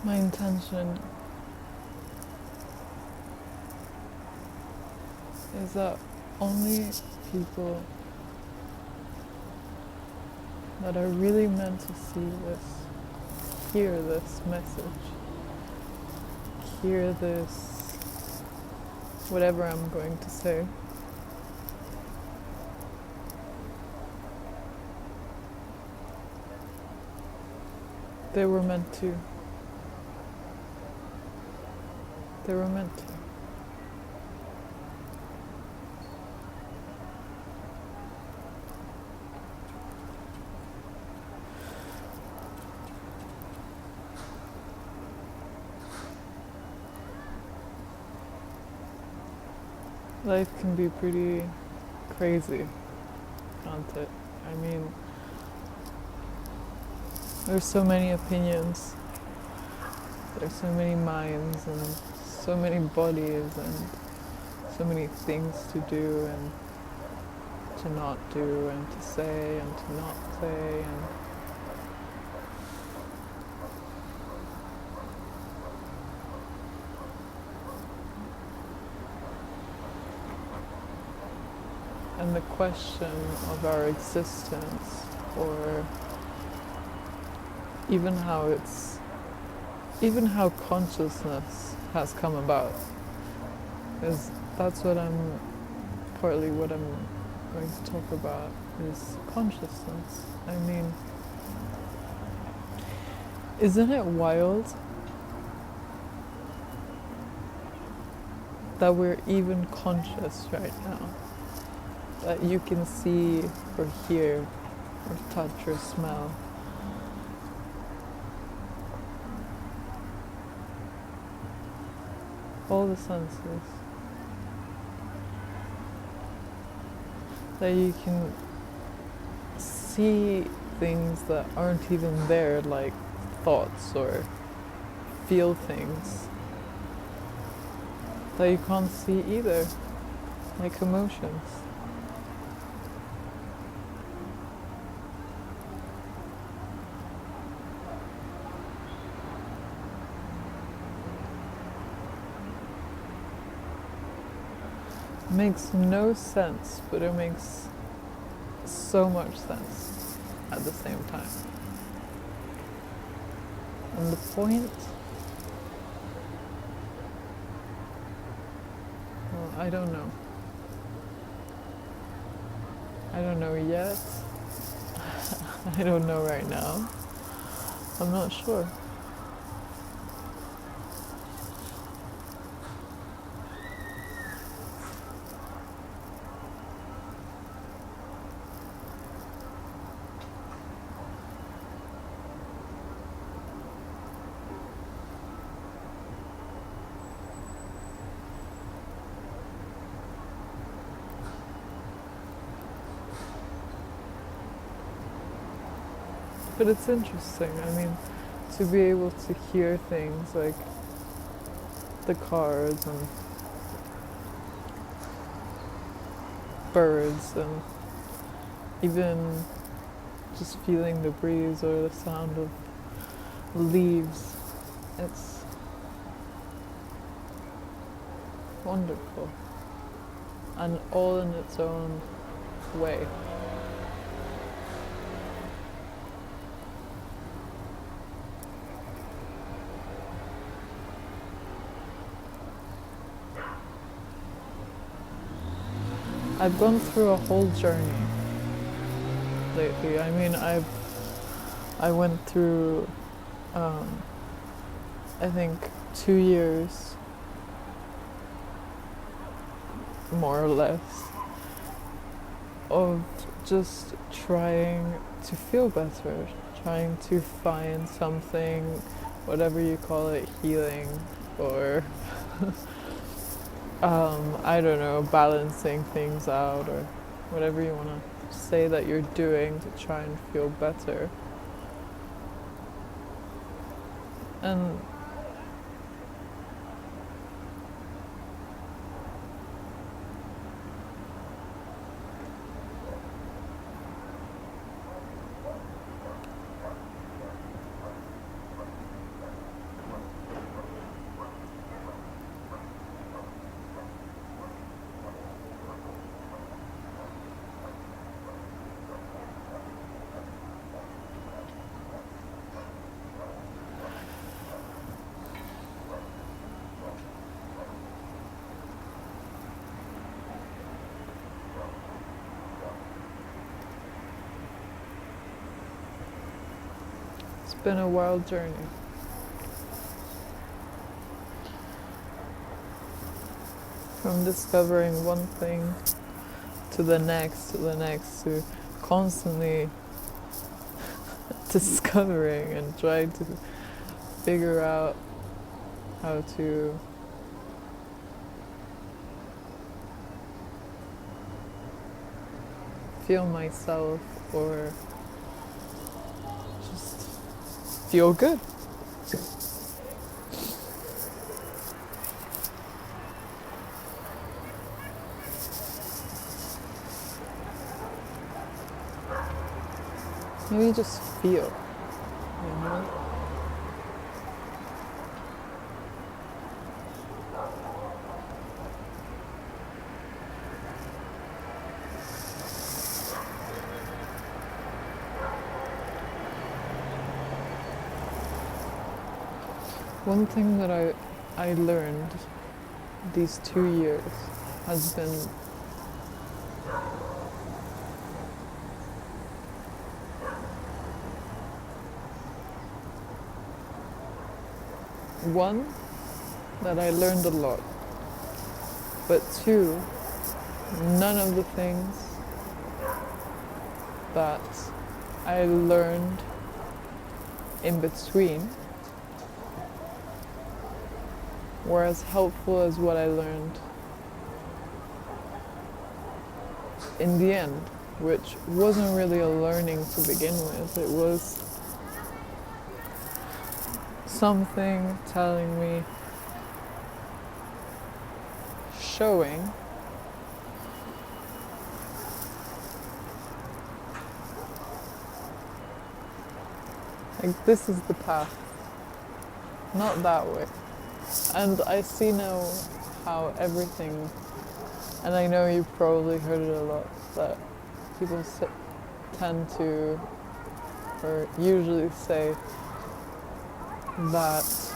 My intention is that only people that are really meant to see this, hear this message, hear this, whatever I'm going to say. They were meant to. They were meant to. Life can be pretty crazy, can't it? I mean, there's so many opinions, there's so many minds and so many bodies and so many things to do and to not do and to say and to not say and the question of our existence, or even how consciousness has come about, is that's partly what I'm going to talk about, is consciousness. I mean, isn't it wild that we're even conscious right now? That you can see or hear or touch or smell. All the senses. That you can see things that aren't even there, like thoughts, or feel things that you can't see either, like emotions. Makes no sense, but it makes so much sense at the same time. And the point, well, I don't know. I don't know yet. I don't know right now. I'm not sure. But it's interesting, I mean, to be able to hear things like the cars and birds and even just feeling the breeze or the sound of leaves. It's wonderful, and all in its own way. I've gone through a whole journey lately. I mean, I went through, I think, 2 years, more or less, of just trying to feel better, trying to find something, whatever you call it, healing, or I don't know, balancing things out, or whatever you want to say that you're doing to try and feel better. And been a wild journey. From discovering one thing to the next, to constantly discovering and trying to figure out how to feel myself or just feel good. Maybe just feel, you know? One thing that I learned these 2 years has been one, that I learned a lot, but two, none of the things that I learned in between were as helpful as what I learned in the end, which wasn't really a learning to begin with. It was something telling me, showing like this is the path, not that way. And I see now how everything, and I know you've probably heard it a lot, that people tend to, or usually say, that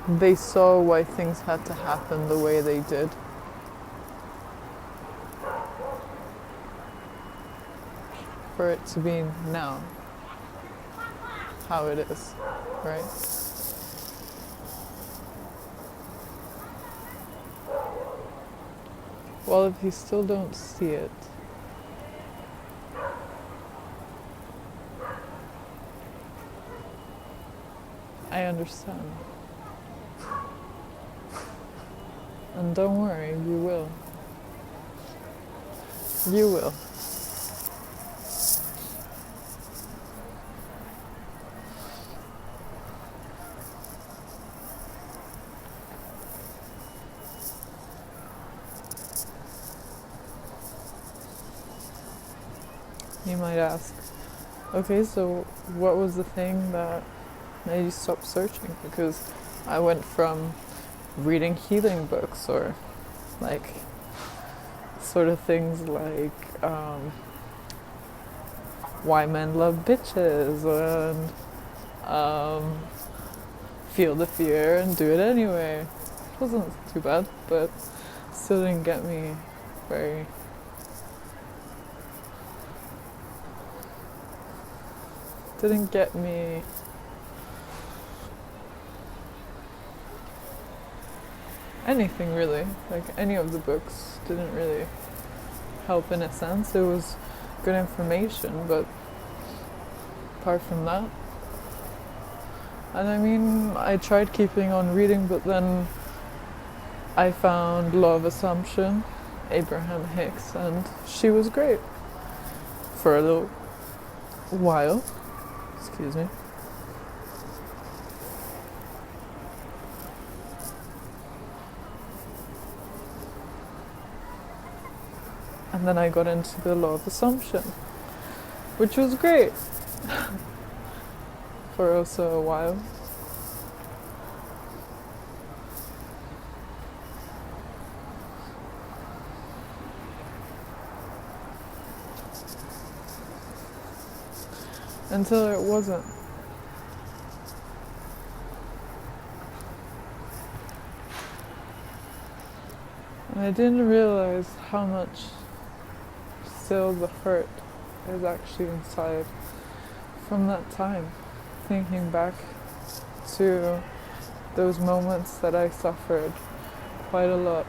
they saw why things had to happen the way they did. For it to be now how it is, right? Well, if you still don't see it, I understand. And don't worry, you will. You will. You might ask, okay, so what was the thing that made you stop searching? Because I went from reading healing books or like sort of things like why men love bitches and feel the fear and do it anyway. It wasn't too bad, but still didn't get me very didn't get me anything really. Like any of the books didn't really help in a sense. It was good information, but apart from that, and I mean, I tried keeping on reading, but then I found Law of Assumption, Abraham Hicks, and she was great for a little while. Excuse me. And then I got into the Law of Assumption, which was great for also a while. Until it wasn't. And I didn't realize how much still the hurt is actually inside from that time, thinking back to those moments that I suffered quite a lot.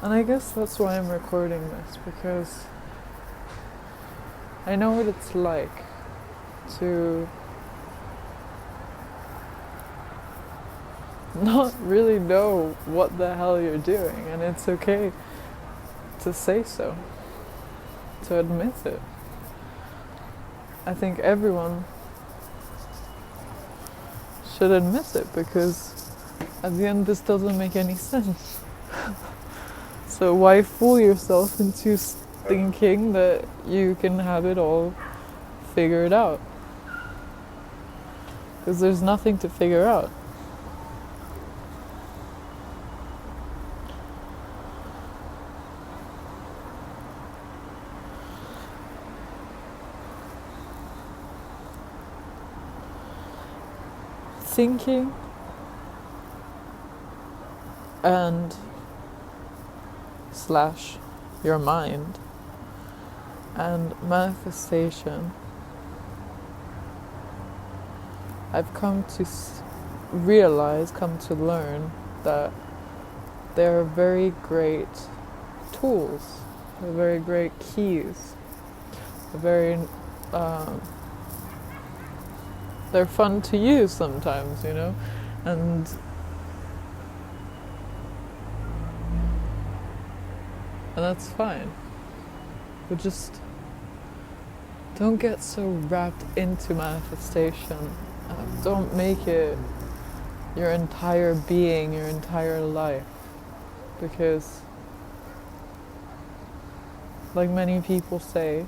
And I guess that's why I'm recording this, because I know what it's like to not really know what the hell you're doing, and it's okay to say so, to admit it. I think everyone should admit it, because at the end this doesn't make any sense. So why fool yourself into thinking that you can have it all figured out? Because there's nothing to figure out. Thinking and / your mind and manifestation, I've come to realize, come to learn that they're very great tools, they're very great keys, they're fun to use sometimes, you know, and that's fine. But just don't get so wrapped into manifestation. Don't make it your entire being, your entire life. Because, like many people say,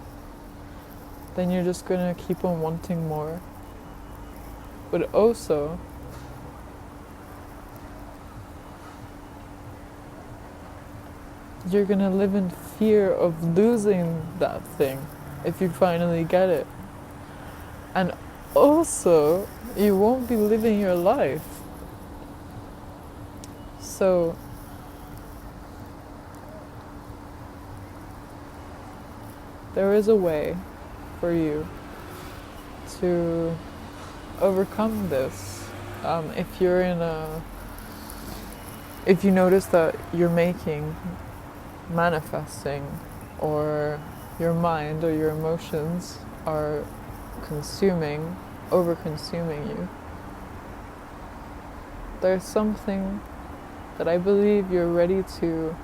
then you're just gonna keep on wanting more. But also, you're gonna live in fear of losing that thing if you finally get it. And also, you won't be living your life. So, there is a way for you to overcome this. If you notice that you're manifesting, or your mind or your emotions are over-consuming you, there's something that I believe you're ready to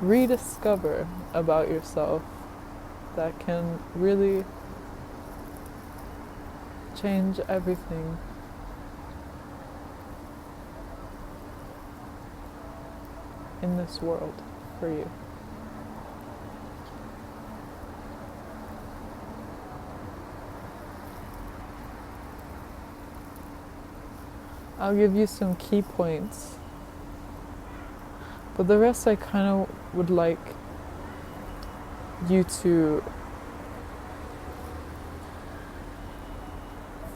rediscover about yourself that can really change everything. In this world for you. I'll give you some key points, but the rest I kind of would like you to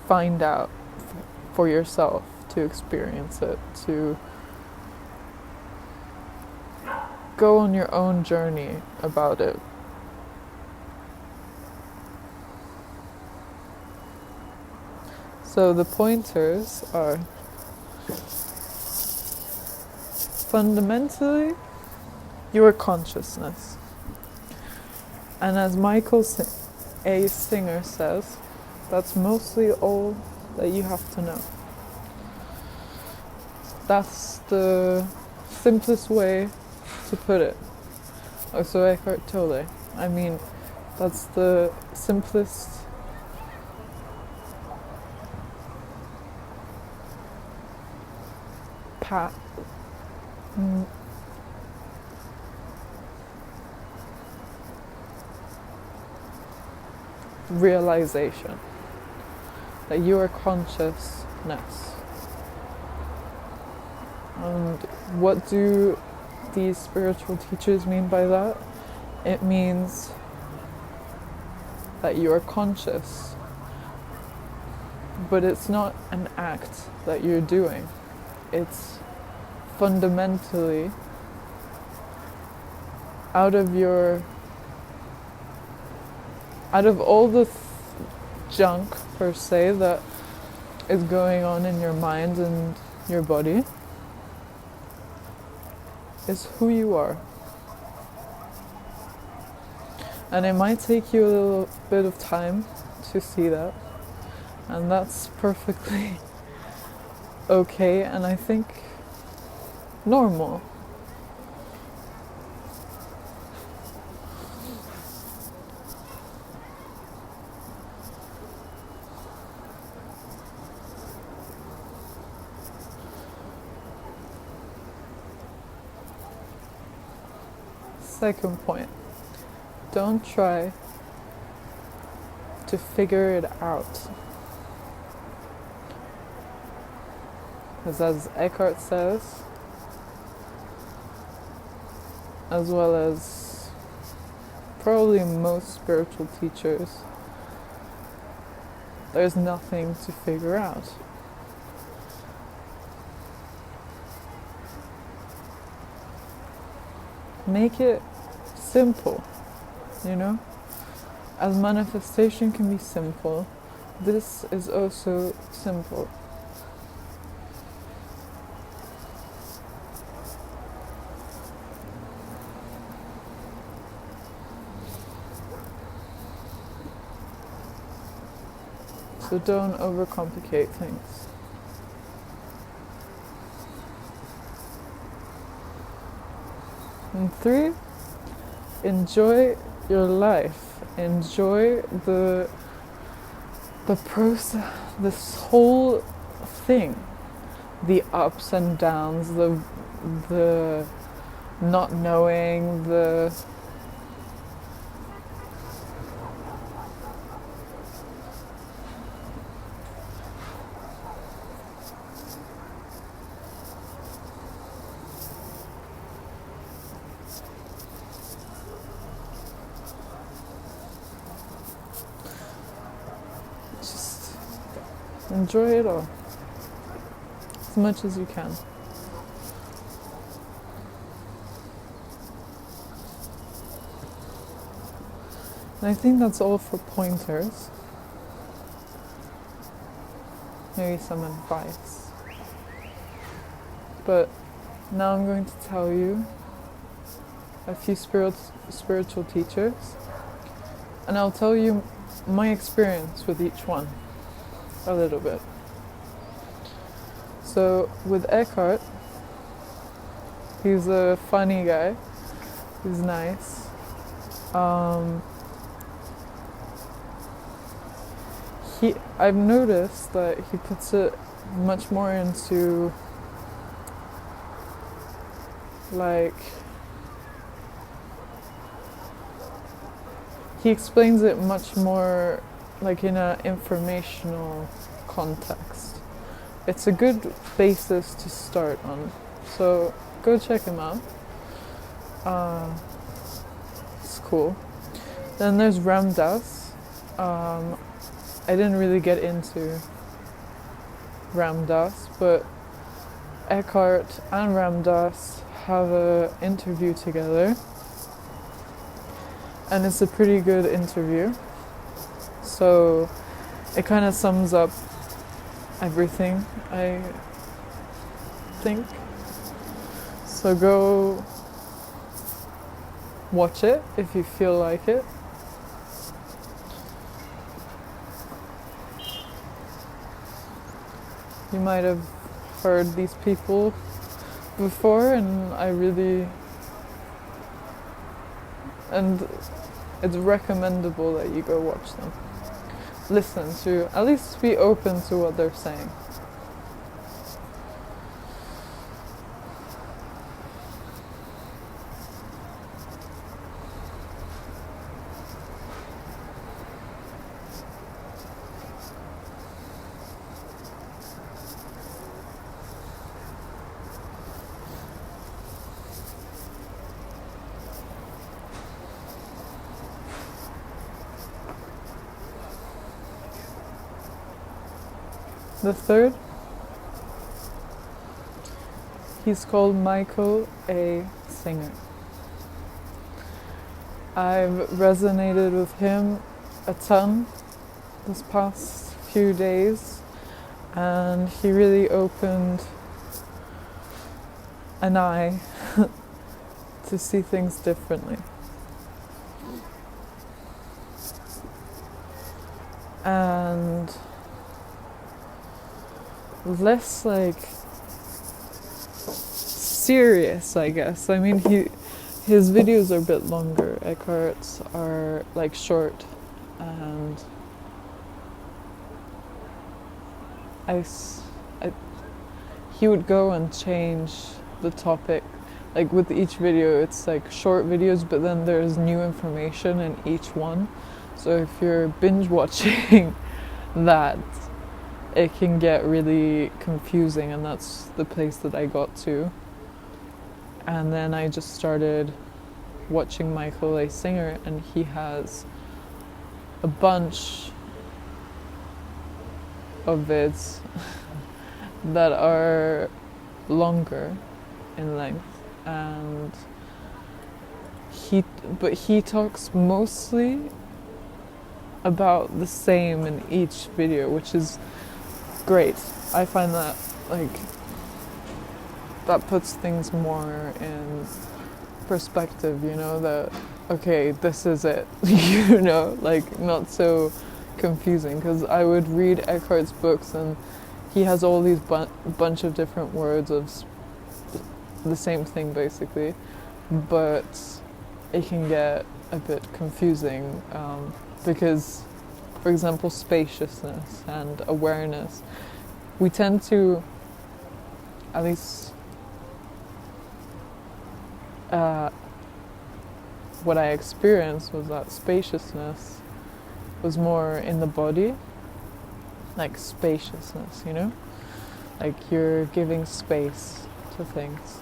find out for yourself, to experience it, to go on your own journey about it. So the pointers are, fundamentally, your consciousness. And as Michael A. Singer says, that's mostly all that you have to know. That's the simplest way to put it. Also Ekhart Tolle. I mean, that's the simplest realization that you are consciousness. And what do these spiritual teachers mean by that? It means that you are conscious, but it's not an act that you're doing. It's fundamentally out of all the junk per se that is going on in your mind and your body is who you are. And it might take you a little bit of time to see that, and that's perfectly okay, and I think normal. Second point, don't try to figure it out. Because as Ekhart says, as well as probably most spiritual teachers, there's nothing to figure out. Make it simple, you know? As manifestation can be simple, this is also simple. So don't overcomplicate things. And 3, enjoy your life. Enjoy the process, this whole thing. The ups and downs, the not knowing, the enjoy it all as much as you can. And I think that's all for pointers. Maybe some advice. But now I'm going to tell you a few spiritual teachers, and I'll tell you my experience with each one. A little bit. So with Ekhart, he's a funny guy. He's nice. I've noticed that he puts it much more into he explains it much more in an informational context. It's a good basis to start on. So go check him out. It's cool. Then there's Ram Dass. I didn't really get into Ram Dass, but Ekhart and Ram Dass have an interview together, and it's a pretty good interview. So it kind of sums up everything, I think. So go watch it if you feel like it. You might have heard these people before, and it's recommendable that you go watch them. Listen to, at least be open to what they're saying. The third, He's called Michael A. Singer. I've resonated with him a ton this past few days, and he really opened an eye to see things differently. And less like serious, I guess. I mean, his videos are a bit longer. Eckhart's are like short, and he would go and change the topic. Like with each video, it's like short videos, but then there's new information in each one. So if you're binge watching that, it can get really confusing, and that's the place that I got to. And then I just started watching Michael A. Singer, and he has a bunch of vids that are longer in length, and he talks mostly about the same in each video, which is great. I find that that puts things more in perspective, you know, that okay, this is it, you know, like not so confusing, because I would read Eckhart's books and he has all these bunch of different words of the same thing basically, but it can get a bit confusing because, for example, spaciousness and awareness, we tend to, at least what I experienced was that spaciousness was more in the body, like spaciousness, you know, like you're giving space to things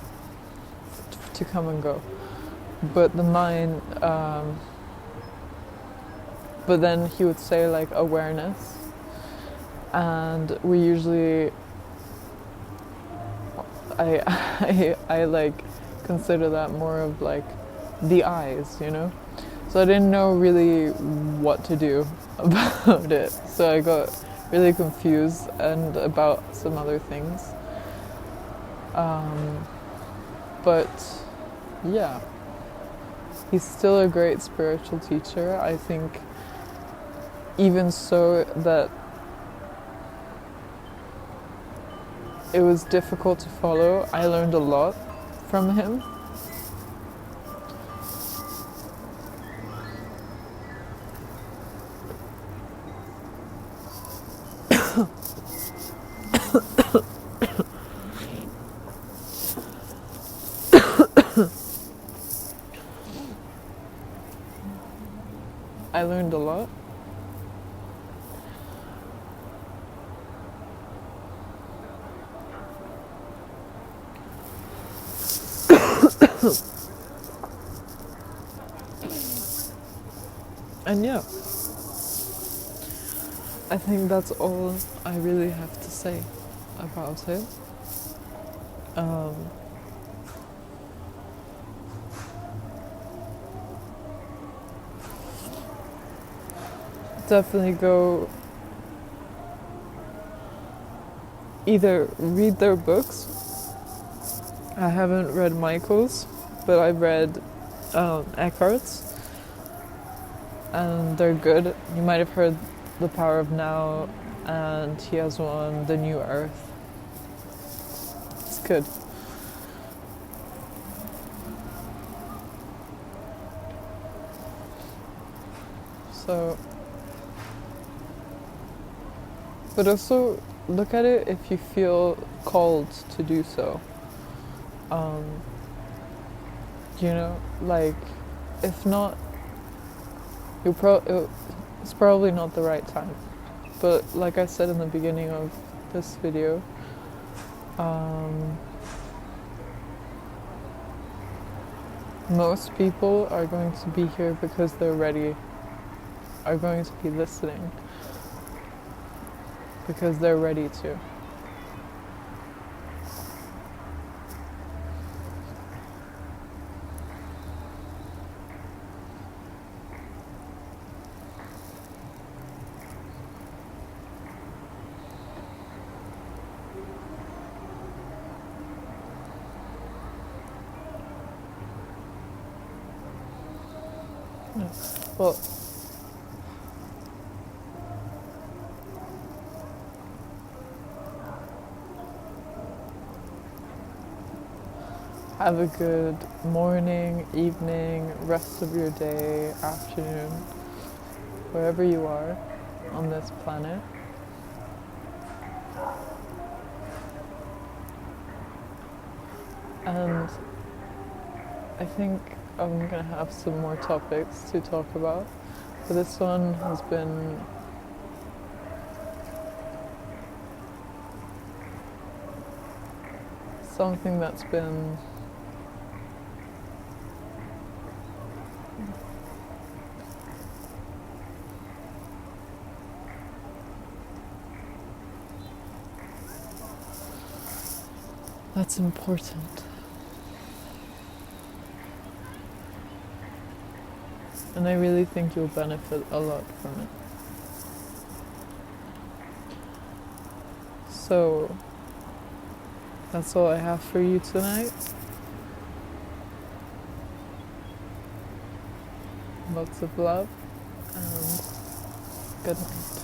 to come and go, but the mind, but then he would say like awareness, and we usually I like consider that more of like the eyes, you know, so I didn't know really what to do about it, so I got really confused and about some other things, but yeah, he's still a great spiritual teacher. I think even so that it was difficult to follow, I learned a lot from him. I learned a lot. And yeah, I think that's all I really have to say about it. Definitely go either read their books. I haven't read Michael's, but I've read Eckhart's, and they're good. You might have heard The Power of Now, and he has one, The New Earth. It's good. So, but also look at it if you feel called to do so. You know, like, if not, it's probably not the right time. But like I said in the beginning of this video, most people are going to be here because they're ready, are going to be listening because they're ready to. Yeah. Well, have a good morning, evening, rest of your day, afternoon, wherever you are on this planet. And I think I'm going to have some more topics to talk about, but this one has been something that's been that's important. And I really think you'll benefit a lot from it. So that's all I have for you tonight. Lots of love and good night.